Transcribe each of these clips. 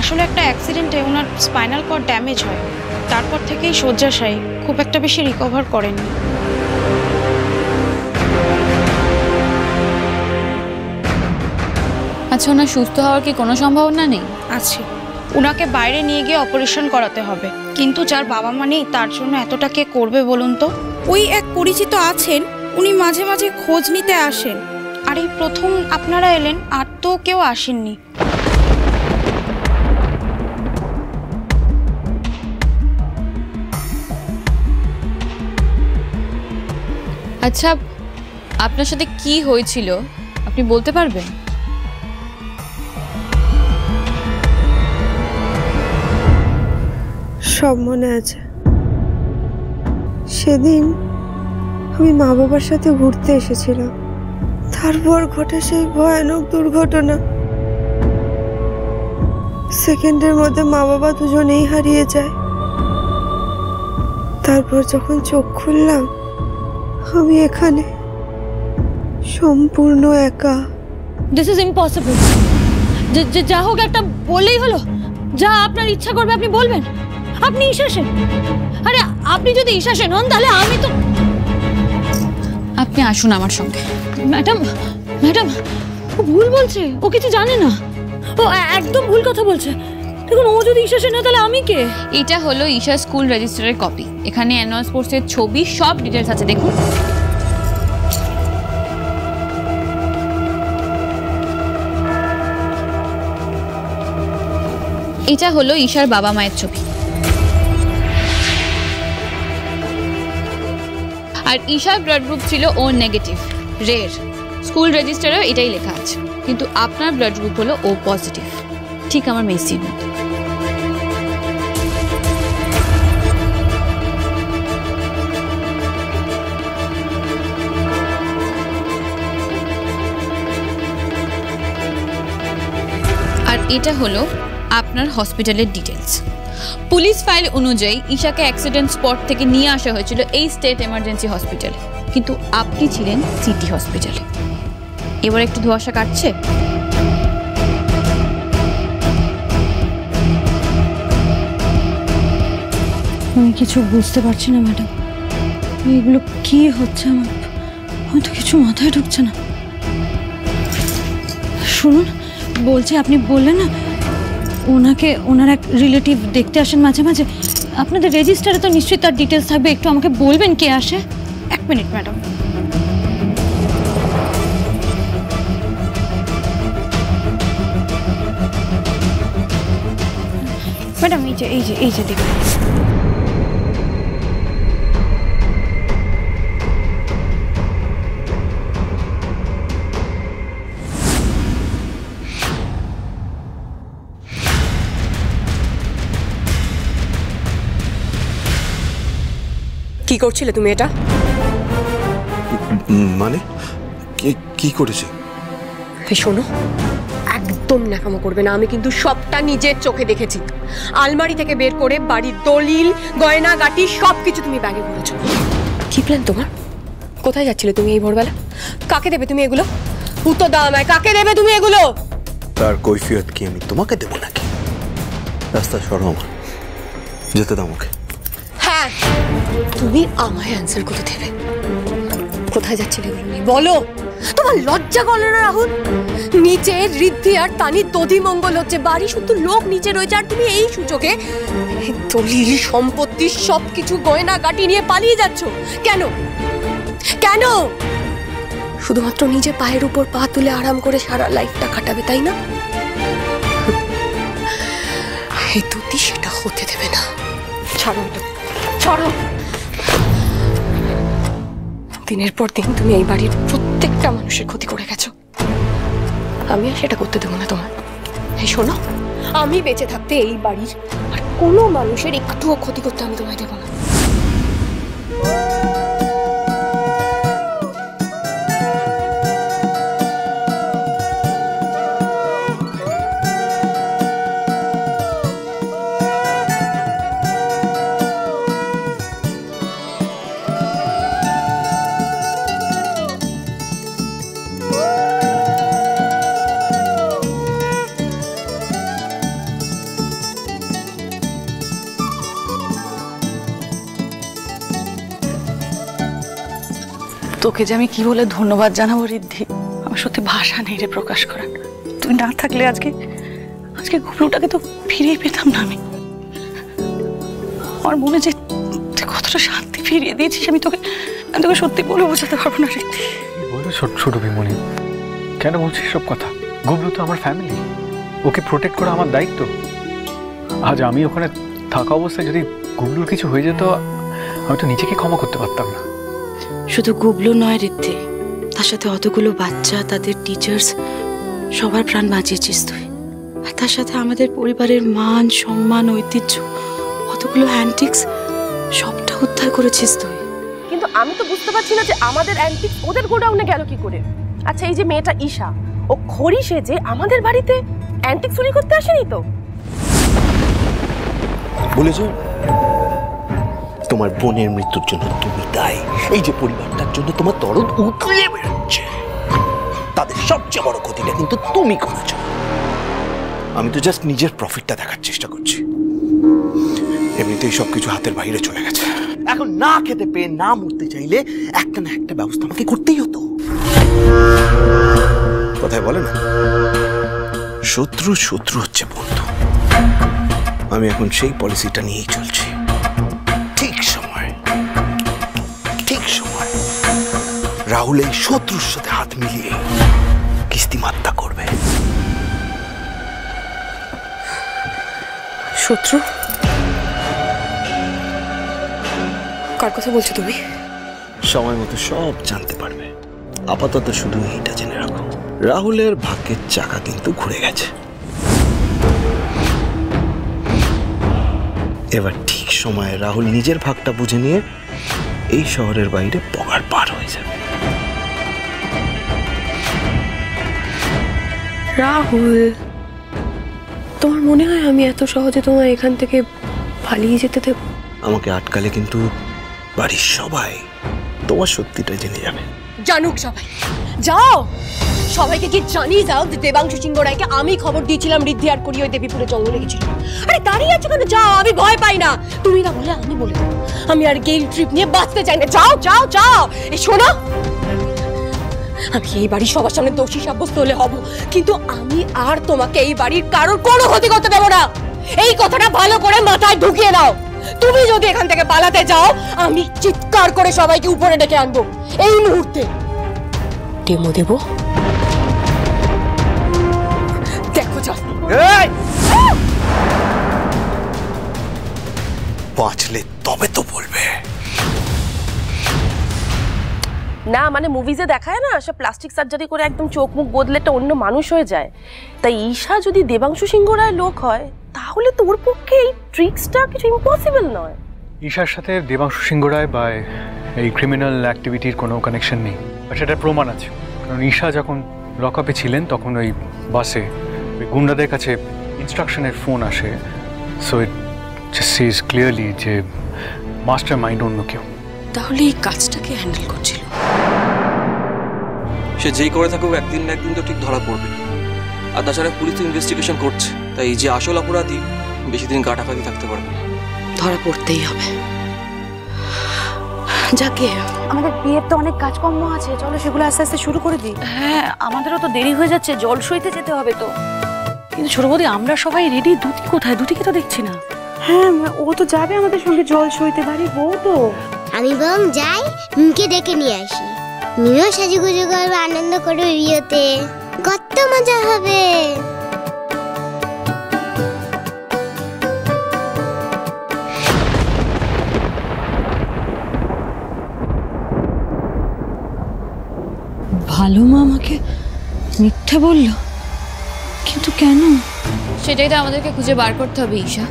আসলে একটা অ্যাক্সিডেন্টে ওনার স্পাইনাল কর্ড ড্যামেজ হয়, তারপর থেকেই শয্যাশায়ী, খুব একটা বেশি রিকভার করেননি। আচ্ছা, ওনার সুস্থ হওয়ার কি কোনো সম্ভাবনা নেই? আছে, ওনাকে বাইরে নিয়ে গিয়ে অপারেশন করাতে হবে, কিন্তু যার বাবা মা নেই তার জন্য এতটা কে করবে বলুন তো? ওই এক পরিচিত আছেন, উনি মাঝে মাঝে খোঁজ নিতে আসেন। আর এই প্রথম আপনারা এলেন, আর তো কেউ আসেননি। আচ্ছা, আপনার সাথে কি হয়েছিল আপনি বলতে পারবেন? সব মনে আছে। সেদিন আমি মা বাবার সাথে ঘুরতে এসেছিলাম, তারপর ঘটে সেই ভয়ানক দুর্ঘটনা। সেকেন্ডের মধ্যে মা বাবা দুজনেই হারিয়ে যায়। তারপর যখন চোখ খুললাম, আমি এখানে সম্পূর্ণ একা। This is impossible. যা হোক একটা বললেই হলো, যা আপনার ইচ্ছা করবে আপনি বলবেন। আপনি ঈশা সেন। আরে আপনি যদি ঈশা সেন হন তাহলে আমি তো। আপনি আসুন আমার সঙ্গে। ম্যাডাম ম্যাডাম, ও ভুল বলছে, ও কিছু জানে না, ও একদম ভুল কথা বলছে। দেখুন, ও যদি ঈশা সেন হয় তাহলে আমি কে? এটা হলো ঈশা স্কুল রেজিস্টারের কপি। এখানে অ্যানুয়াল স্পোর্টসের ছবি, সব ডিটেলস আছে, দেখুন। এটা হলো ঈশার বাবা মায়ের ছবি। আর ঈশার ব্লাড গ্রুপ ছিল ও নেগেটিভ, রেয়ার। স্কুল রেজিস্টারেও এটাই লেখা আছে, কিন্তু আপনার ব্লাড গ্রুপ হলো ও পজিটিভ, ঠিক আমার মেসির মতো। আর এটা হলো আপনার হসপিটালের ডিটেলস। পুলিশ ফাইল অনুযায়ী ঈশাকে অ্যাক্সিডেন্ট স্পট থেকে নিয়ে আসা হয়েছিল এই স্টেট এমার্জেন্সি হসপিটালে, কিন্তু আপনি ছিলেন সিটি হসপিটালে। এবার একটু ধোঁয়াশা কাটছে। আমি কিছু বুঝতে পারছি না ম্যাডাম, এগুলো কি হচ্ছে আমার তো কিছু মাথায় ঢুকছে না। শুনুন, বলছি আপনি বললেন না ওনাকে ওনার এক রিলেটিভ দেখতে আসেন মাঝে মাঝে, আপনাদের রেজিস্টারে তো নিশ্চয়ই তার ডিটেলস থাকবে, একটু আমাকে বলবেন কে আসে? এক মিনিট ম্যাডাম। ম্যাডাম, এই যে দেখুন। কি করছিলে তুমি এটা? মানে কি করেছি? শোনো, একদম ন্যাকামো করবে না। আমি কিন্তু সবটা নিজের চোখে দেখেছি। আলমারি থেকে বের করে বাড়ির দলিল, গয়না গাটি সবকিছু তুমি ব্যাগে ভরেছো। কি প্ল্যান তোমার? কোথায় যাচ্ছিলে তুমি এই ভোরবেলা? কাকে দেবে তুমি এগুলো? উত্তর দাও আমায়, কাকে দেবে তুমি এগুলো? তার কৈফিয়ত কি আমি তোমাকে দেবো নাকি? রাস্তা সরো আমার, যেতে দাও আমাকে। হ্যাঁ, তুমি আমায় অ্যান্সার করে দেবে। কোথায় যাচ্ছিলে এগুলো নিয়ে বলো? তোমার লজ্জা করে না রাহুল? নিচে ঋদ্ধি আর তানির দধি মঙ্গল হচ্ছে, বাড়ি শুধু লোক নিচে রয়েছে, আর তুমি এই সুযোগে দলিল, সম্পত্তি, সবকিছু গয়না গাটি নিয়ে পালিয়ে যাচ্ছ। কেন কেন? শুধুমাত্র নিজে পায়ের উপর পা তুলে আরাম করে সারা লাইফটা কাটাবে, তাই না? এই দুটি সেটা হতে দেবে না। ছাড়ো, ছাড়ো। দিনের পর দিন তুমি এই বাড়ির প্রত্যেকটা মানুষের ক্ষতি করে গেছো, আমি আর সেটা করতে দেবো না তোমার। এই শোনো, আমি বেঁচে থাকতে এই বাড়ির আর কোনো মানুষের একটুও ক্ষতি করতে আমি তোমায় দেবো না। তোকে যে আমি কি বলে ধন্যবাদ জানাবো ঋদ্ধি, আমার সত্যি ভাষা নেই রে প্রকাশ করার। তুই না থাকলে আজকে গুবলুটাকে তো ফিরিয়ে পেতাম না আমি। আমার মনে যে তুই কতটা শান্তি ফিরিয়ে দিয়েছিস আমি তোকে সত্যি বলে বোঝাতে পারবো না ঋদ্ধি। বলো ছোট বিমনি, কেন বলছিস সব কথা? গুবলু তো আমার ফ্যামিলি, ওকে প্রোটেক্ট করা আমার দায়িত্ব। আজ আমি ওখানে থাকা অবস্থায় যদি গুবলুর কিছু হয়ে যেত, আমি তো নিজেকে ক্ষমা করতে পারতাম না। শুধু গুবলু নয় ঋদ্ধি, তার সাথে অতগুলো বাচ্চা, তাদের টিচার্স, সবার প্রাণ বাঁচিয়েছিস তুই। আর তার সাথে আমাদের পরিবারের মান সম্মান ঐতিহ্য, অতগুলো অ্যান্টিক্স, সবটা উদ্ধার করেছিস তুই। কিন্তু আমি তো বুঝতে পারছি না যে আমাদের অ্যান্টিক ওদের গোডাউনে গেল কি করে। আচ্ছা, এই যে মেয়েটা ঈশা, ও খড়ি সেজে আমাদের বাড়িতে অ্যান্টিক চুরি করতে আসেনি তো? বলেছ তোমার বোনের মৃত্যুর জন্য তুমি দায়ী। এই যে পরিবারটার জন্য তোমার দরদ উতলে বেরোচ্ছে, তাদের সবচেয়ে বড় ক্ষতিটা কিন্তু তুমি করেছো। আমি তো জাস্ট নিজের প্রফিটটা দেখার চেষ্টা করছি। এমনিতেই সবকিছু হাতের বাইরে চলে গেছে। এখন না খেতে পেয়ে না মরতে চাইলে একটা না একটা ব্যবস্থা আমাকে করতেই হতো। কথায় বলে না, শত্রু হচ্ছে বন্ধু। আমি এখন সেই পলিসিটা নিয়েই চলছি। ঠিক সময় রাহুল এই শত্রুর সাথে হাত মিলিয়ে কিস্তি মাত্রা করবে। শত্রু? কার কথা বলছো তুমি? সময় মতো সব জানতে পারবে। আপাতত শুধু এইটা জেনে রাখো, রাহুলের ভাগ্যের চাকা কিন্তু ঘুরে গেছে। এবার ঠিক সময়ে রাহুল নিজের ভাগটা বুঝে নিয়ে এই শহরের বাইরে পগার পার হয়ে যাবে। রাহুল, তোমার মনে হয় আমি এত সহজে তোমার এখান থেকে পালিয়ে যেতে দেব? আমাকে আটকালে কিন্তু বাড়ির সবাই তোমার সত্যিটা জেনে যাবে। জানুক সবাই, যাও সবাইকে কি জানিয়ে যাও যে দেবাংশু সিংহ রায়কে আমি খবর দিয়েছিলাম ঋদ্ধি আর করি ওই দেবীপুরে জঙ্গলে গেছিল। আরে দাঁড়িয়ে আছো কেন? যাও, আমি ভয় পাই না। তুমি না বলে আমি বলে দেবো। আমি আর গেইল ট্রিপ নিয়ে বাঁচতে চাই না। যাও যাও যাও। এই শোনো, আমি এই বাড়ির সবার সামনে দোষী সাব্যস্ত হলে হব, কিন্তু আমি আর তোমাকে এই বাড়ির কারোর কোনো ক্ষতি করতে দেবো না। এই কথাটা ভালো করে মাথায় ঢুকিয়ে নাও। তুমি যদি এখান থেকে পালাতে যাও, আমি চিৎকার করে সবাইকে উপরে ডেকে আনবো এই মুহূর্তে। ডেমো দেবো, দেখো যা। বাঁচলে তবে তো বলবে না। মানে মুভিজে দেখায় না, সব প্লাস্টিক সার্জারি করে একদম চোখ মুখ বদলে একটা অন্য মানুষ হয়ে যায়। তাই ঈশা যদি দেবাংশু সিংহ রায় লোক হয়, তাহলে তোর পক্ষে এই ট্রিক্সটা কিছু ইম্পসিবল নয়। ঈশার সাথে দেবাংশু সিংহ রায় বা এই ক্রিমিনাল অ্যাক্টিভিটির কোনো কানেকশন নেই, আর সেটার প্রমাণ আছে। কারণ ঈশা যখন লকআপে ছিলেন তখন ওই বাসে ওই গুন্ডাদের কাছে ইনস্ট্রাকশনের ফোন আসে। সো ইট সিজ ক্লিয়ারলি যে মাস্টার মাইন্ড অন্য কেউ। তাহলে এই কাজটাকে হ্যান্ডেল করছিল? সে যেই করে থাকুক একদিন না একদিন তো ঠিক ধরা পড়বে। আর তাছাড়া পুলিশ তো ইনভেস্টিগেশন করছে, তাই যে আসল অপরাধী বেশি দিন গাটাফাতি থাকতে পারবে না। ধরা পড়তেই হবে। যাকে আমাদের বিয়ের তো অনেক কাজকর্ম আছে, চলো সেগুলো আস্তে আস্তে শুরু করে দিই। হ্যাঁ, আমাদেরও তো দেরি হয়ে যাচ্ছে, জল সইতে যেতে হবে তো। কিন্তু ছোট বৌদি, আমরা সবাই রেডি। দুটি কোথায়? দুটিকে তো দেখছি না। হ্যাঁ, ও তো যাবে আমাদের সঙ্গে জল সইতে। বাড়ি বউ তো। আমি বরং যাই, মিমকে ডেকে নিয়ে আসি। মিমিও সাজুগুজু করবে, আনন্দ করবে, বিয়েতে কত মজা হবে। ভালো মা আমাকে মিথ্যে বলল, কিন্তু কেন? সেটাই তো আমাদেরকে খুঁজে বার করতে হবে ঈশা।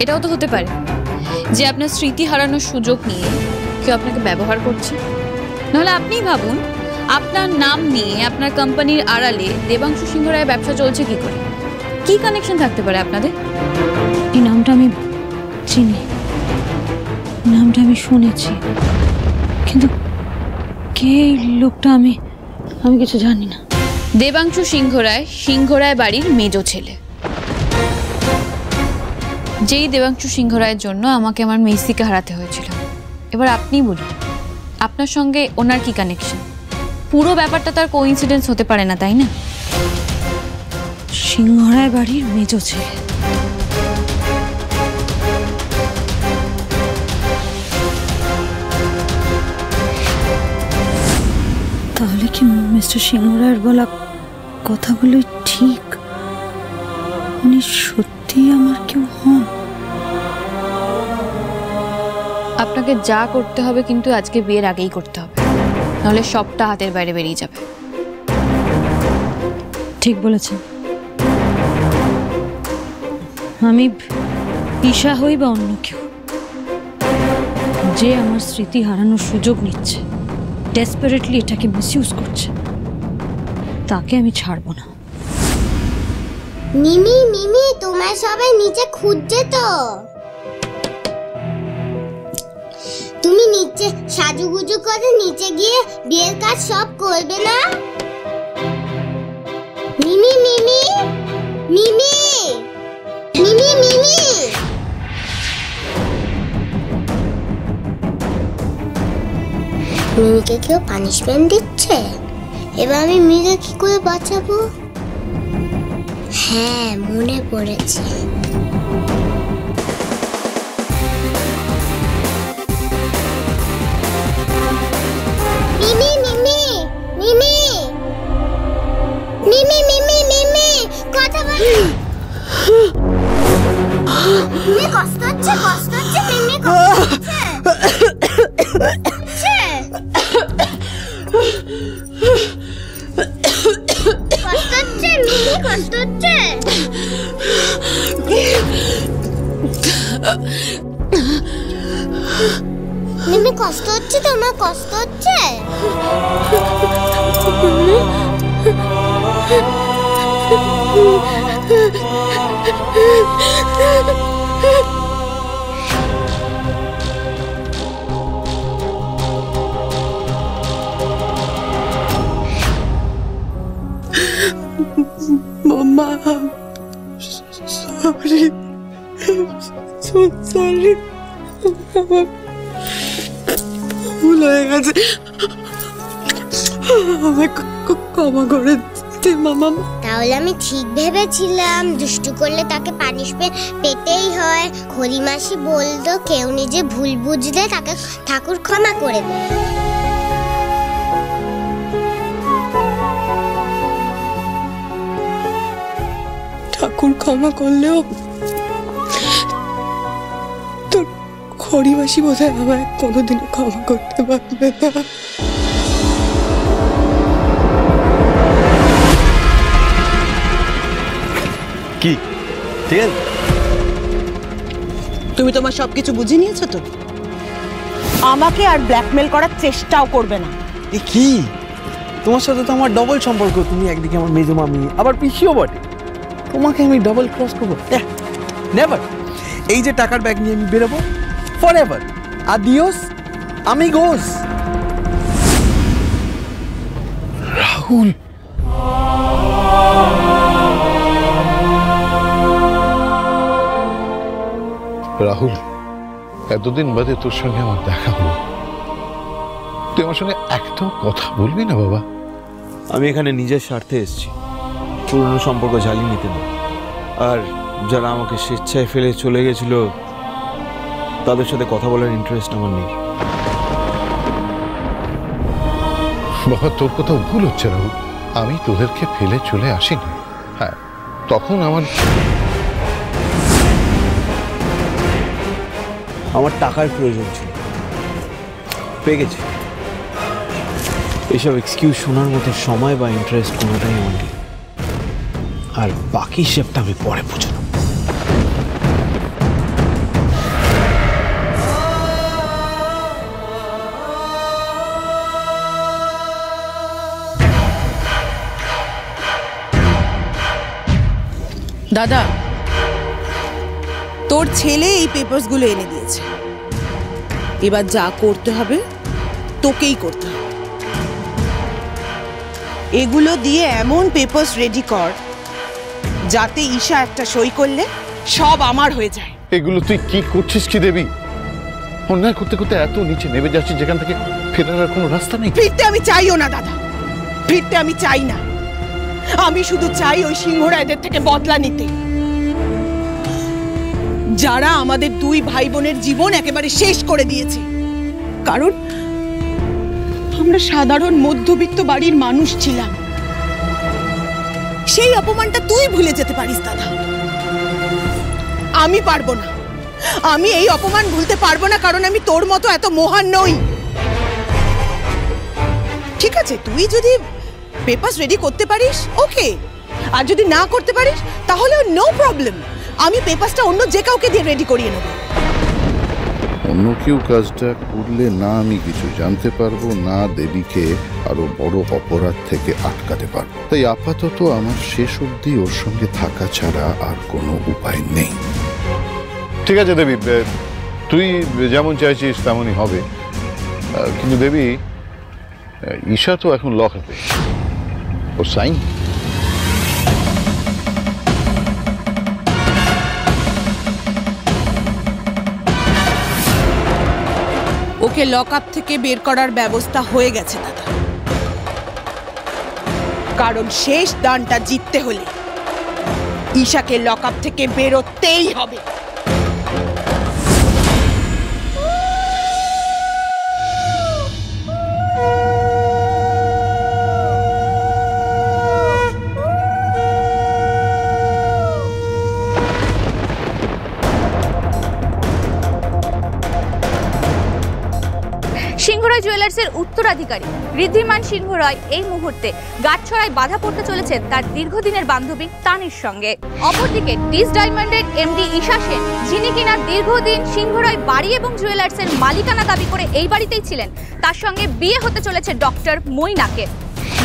এটাও তো হতে পারে যে আপনার স্মৃতি হারানোর সুযোগ নিয়ে কেউ আপনাকে ব্যবহার করছে। নাহলে আপনিই ভাবুন, আপনার নাম নিয়ে আপনার কোম্পানির আড়ালে দেবাংশু সিংহ রায়ের ব্যবসা চলছে কি করে? কি কানেকশন থাকতে পারে আপনাদের? এই নামটা আমি চিনি, নামটা আমি শুনেছি, কিন্তু কে এই লোকটা আমি কিছু জানি না। দেবাংশু সিংহ রায় বাড়ির মেজো ছেলে। যেই দেবাংশু সিংহ রায়ের জন্য আমাকে আমার মেসিকে হারাতে হয়েছিল। এবার আপনি বলুন, আপনার সঙ্গে ওনার কি কানেকশন? পুরো ব্যাপারটা তার কোইন্সিডেন্স হতে পারে না, তাই না? সিংহরায় বাড়ির মেজো ছেলে। তাহলে কি মিস্টার সিংহরায়ের বলা কথাগুলো ঠিক? উনি সত্যি আমার কেউ হন? আপনাকে যা করতে হবে কিন্তু আজকে বিয়ের আগেই করতে হবে, নাহলে সবটা হাতের বাইরে বেরিয়ে যাবে। ঠিক বলেছেন। আমি ঈশা হই বা অন্য কেউ, যে আমার স্মৃতি হারানোর সুযোগ নিচ্ছে, ডেসপারেটলি এটাকে মিসইউজ করছে, তাকে আমি ছাড়বো না। মিমি মিমি, তোমার সবাই নিচে খুঁজছে তো। তুমি নিচে সাজুগুজু করে নিচে গিয়ে বিয়ের কাজ সব করবে না? মিমি মিমি মিমি মিমি মিমি, মিমিকে কেউ পানিশমেন্ট দিচ্ছে। এবার আমি মিমিকে কি করে বাঁচাবো? হ্যাঁ, মনে পড়েছে। মিমি মিমি মিমি মিমি মিমি মিমি, কথা বল। মিমি কষ্ট হচ্ছে, কষ্ট হচ্ছে, মিমি কষ্ট হচ্ছে। কষ্ট হচ্ছে মিমি, কষ্ট হচ্ছে। মিমি কষ্ট হচ্ছে, তোমার কষ্ট হচ্ছে? মাম্মা, সরি, সরি, আমার ভুল হয়ে গেছে, আমায় ক্ষমা করে দে মামা। তাহলে আমি ঠিক ভেবেছিলাম দুষ্টু করলে তাকে পানিশমেন্ট পেতেই হয়। খড়িমাসি বলতো কেউ নিজে ভুল বুঝলে তাকে ঠাকুর ক্ষমা করে দেয়। ঠাকুর ক্ষমা করলেও তোর খড়িমাসি বোধহয় আমায় কোনোদিনও ক্ষমা করতে পারবে না। কি ঠিক আছে? তুমি তোমার সবকিছু বুঝে নিয়েছো তো? আমাকে আর ব্ল্যাকমেল করার চেষ্টাও করবে না। এ কি, তোমার সাথে তো আমার ডবল সম্পর্ক। তুমি একদিকে আমার মেজো মামি, আবার পিসিও বটে। তোমাকে আমি ডবল ক্রস করবো? নেভার। এই যে টাকার ব্যাগ নিয়ে আমি বেরোবো, ফর এভার। আদিওস আমিগোস। রাহুল, রাহুল, এতদিন বাদে তোর সঙ্গে আমার দেখা হলো, তুই আমার সঙ্গে একটাও কথা বলবি না বাবা? আমি এখানে নিজের স্বার্থে এসেছি, পুরনো সম্পর্ক ঝালিয়ে নিতে না। আর যারা আমাকে স্বেচ্ছায় ফেলে চলে গেছিল তাদের সাথে কথা বলার ইন্টারেস্ট আমার নেই। বাবা, তোর কোথাও ভুল হচ্ছে রাহুল। আমি তোদেরকে ফেলে চলে আসিনি। হ্যাঁ, তখন আমার টাকার প্রয়োজন ছিল, পেয়ে গেছি। এইসব এক্সকিউজ শোনার মতো সময় বা ইন্টারেস্ট কোনোটাই আমার নেই। আর বাকি হিসেবটা আমি পরে বুঝে নেব। দাদা, তোর ছেলে এই পেপারসগুলো এনে দিয়েছে। এবার যা করতে হবে তোকেই করতে হবে। এগুলো দিয়ে এমন পেপারস রেডি কর যাতে ঈশা একটা সই করলে সব আমার হয়ে যায়। এগুলো তুই কি করছিস কি দেবী? অন্যায় করতে করতে এত নিচে নেমে যাচ্ছিস যেখান থেকে ফেরার আর কোনো রাস্তা নেই? ফিরতে আমি চাইও না দাদা, ফিরতে আমি চাই না। আমি শুধু চাই ওই সিংহরায়দের থেকে বদলা নিতে, যারা আমাদের দুই ভাই বোনের জীবন একেবারে শেষ করে দিয়েছে। কারণ আমরা সাধারণ মধ্যবিত্ত বাড়ির মানুষ ছিলাম। সেই অপমানটা তুই ভুলে যেতে পারিস দাদা, আমি পারবো না। আমি এই অপমান ভুলতে পারবো না, কারণ আমি তোর মতো এত মহান নই। ঠিক আছে, তুই যদি পেপারস রেডি করতে পারিস ওকে, আর যদি না করতে পারিস তাহলে নো প্রবলেম, আমি পেপারসটা অন্য যে কাউকে দিয়ে রেডি করিয়ে নেব। অন্য কেউ কাজটা করলে না আমি কিছু জানতে পারবো, না দেবীকে আরো বড় অপরাধ থেকে আটকাতে পারবো। তাই আপাতত আমার শেষ অবধি ওর সঙ্গে থাকা ছাড়া আর কোনো উপায় নেই। ঠিক আছে দেবী, তুই যেমন চাইছিস তেমনই হবে। কিন্তু দেবী, ঈশা তো এখন লকআপে, ওর সাইন। ওকে লকআপ থেকে বের করার ব্যবস্থা হয়ে গেছে দাদা, কারণ শেষ দানটা জিততে হলে ঈশাকে লকআপ থেকে বেরোতেই হবে। সিংহরায় জুয়েলার্সের উত্তরাধিকারী ঋদ্ধিমান সিংহ রায় এই মুহূর্তে গাঁটছড়ায় বাধা পড়তে চলেছেন তার দীর্ঘদিনের বান্ধবী তানির সঙ্গে। অপরদিকে ডিস ডায়মন্ডের এমডি ঈশা সেন, যিনি কিনা দীর্ঘদিন সিংহরায় বাড়ি এবং জুয়েলার্সের মালিকানা দাবি করে এই বাড়িতেই ছিলেন, তার সঙ্গে বিয়ে হতে চলেছে ডক্টর মৈনাকের।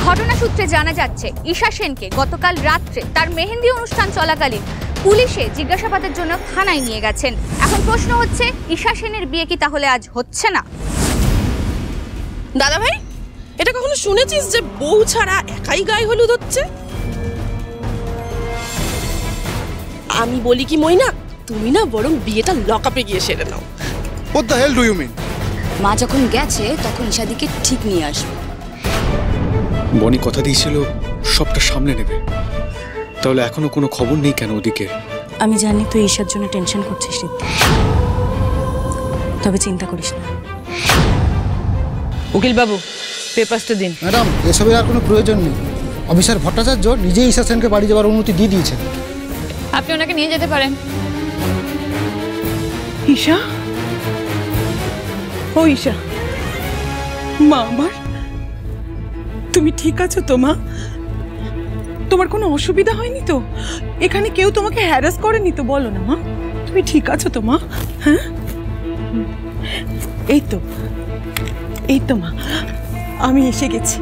ঘটনা সূত্রে জানা যাচ্ছে ঈশা সেনকে গতকাল রাত্রে তার মেহেন্দি অনুষ্ঠান চলাকালীন পুলিশে জিজ্ঞাসাবাদের জন্য থানায় নিয়ে গেছেন। এখন প্রশ্ন হচ্ছে, ঈশা সেনের বিয়ে কি তাহলে আজ হচ্ছে না? দাদা ভাই, এটা কখনো শুনেছিস যে বউ ছাড়া একাই গায়ে হলুদ হচ্ছে? আমি বলি কি মইনা, তুমি না বরং বিয়েটা লকআপে গিয়ে সেরে নাও। What the hell do you mean? মা যখন গেছে তখন ঈশাদিকে ঠিক নিয়ে আসবে। বনি কথা দিয়েছিল সবটা সামলে নেবে, তাহলে এখনো কোনো খবর নেই কেন ওদিকে? আমি জানি তুই ঈশার জন্য টেনশন করছিস, তবে চিন্তা করিস না। উকিল বাবু, পেপারসটা দিন। ম্যাডাম, এসবের আর কোনো প্রয়োজন নেই। অফিসার ভট্টাচার্য নিজেই ঈশা সেনকে বাড়ি যাওয়ার অনুমতি দিয়ে দিয়েছেন। আপনি ওনাকে নিয়ে যেতে পারেন। ঈশা, ও ঈশা, মা আমার, তুমি ঠিক আছো তো মা? তোমার কোনো অসুবিধা হয়নি তো? এখানে কেউ তোমাকে হ্যারাস করেনি তো? বলো না মা, তুমি ঠিক আছো তো মা? হ্যাঁ, এই তো মা, আমি এসে গেছি।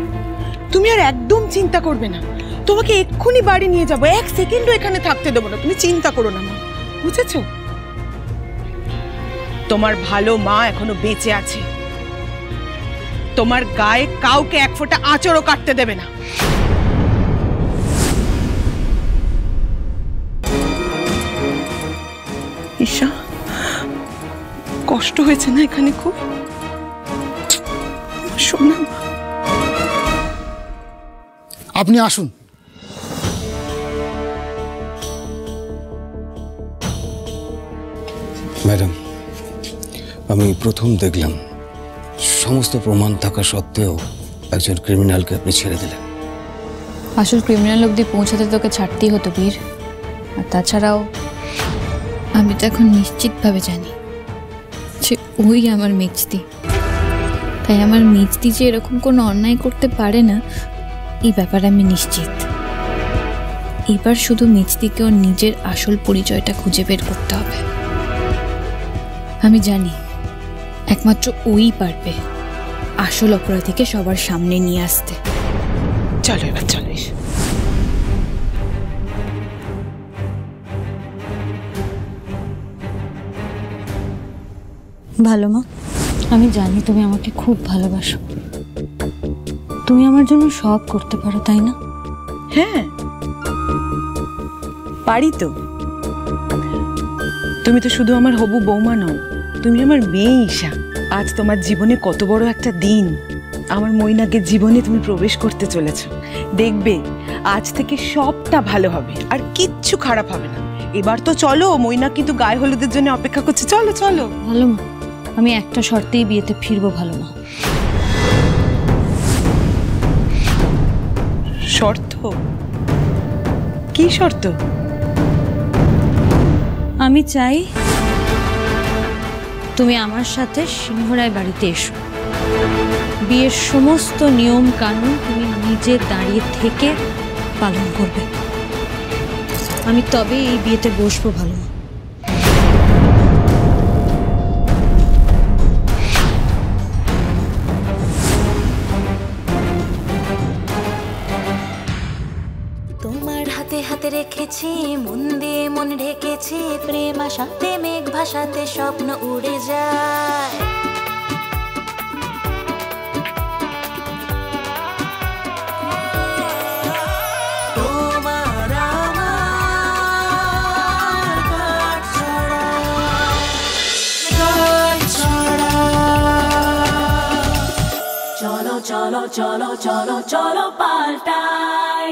তুমি আর একদম চিন্তা করবে না, তোমাকে এক্ষুনি বাড়ি নিয়ে যাবো, এক সেকেন্ডও এখানে থাকতে দেবো না। তুমি চিন্তা করো না মা, বুঝেছো? তোমার ভালো মা এখনো বেঁচে আছে, তোমার গায়ে কাউকে এক ফোঁটা আঁচড়ও কাটতে দেবে না। ঈশা, কষ্ট হয়েছে না এখানে খুব? শোনা, আপনি আসুন। ম্যাডাম, আমি প্রথম দেখলাম সমস্ত প্রমাণ থাকা সত্ত্বেও একজন ক্রিমিনালকে আপনি ছেড়ে দিলেন। আসল ক্রিমিনাল অবধি পৌঁছাতে তোকে ছাড়তেই হতো বীর। আর তাছাড়াও আমি তো এখন নিশ্চিতভাবে জানি যে ওই আমার মেজদি। তাই আমার মেজদি যে এরকম কোনো অন্যায় করতে পারে না, এই ব্যাপারে আমি নিশ্চিত। এবার শুধু মেজদিকে ওর নিজের আসল পরিচয়টা খুঁজে বের করতে হবে। আমি জানি একমাত্র ওই পারবে আসল অপরাধীকে সবার সামনে নিয়ে আসতে। চলো এবার, চলো। ভালো মা, আমি জানি তুমি আমাকে খুব ভালোবাসো। তুমি আমার জন্য সব করতে পারো, তাই না? হ্যাঁ, পারি তো। তুমি তো শুধু আমার হবু বৌমা নও, তুমি আমার মেয়ে ঈশা। আজ তোমার জীবনে কত বড় একটা দিন। আমার মৈনাকের জীবনে তুমি প্রবেশ করতে চলেছ। দেখবে আজ থেকে সবটা ভালো হবে, আর কিচ্ছু খারাপ হবে না। এবার তো চলো, মৈনাক কিন্তু গায়ে হলুদের জন্য অপেক্ষা করছে। চলো চলো। ভালো মা, আমি একটা শর্তেই বিয়েতে ফিরবো। ভালো মা। শর্ত? কি শর্ত? আমি চাই তুমি আমার সাথে সিংহরায় বাড়িতে এসো। বিয়ের সমস্ত নিয়ম কানুন তুমি নিজে দাঁড়িয়ে থেকে পালন করবে। আমি তবে এই বিয়েতে বসবো। ভালো মা। তোমার হাতে হাতে রেখেছি, মন দিয়ে মন ঢেকেছি, প্রেম আশাতে মেঘ ভাসাতে স্বপ্ন উড়ে যায়। তোমার আমার গাঁটছড়া, গাঁটছড়া। চলো চলো চলো চলো চলো পাল্টাই।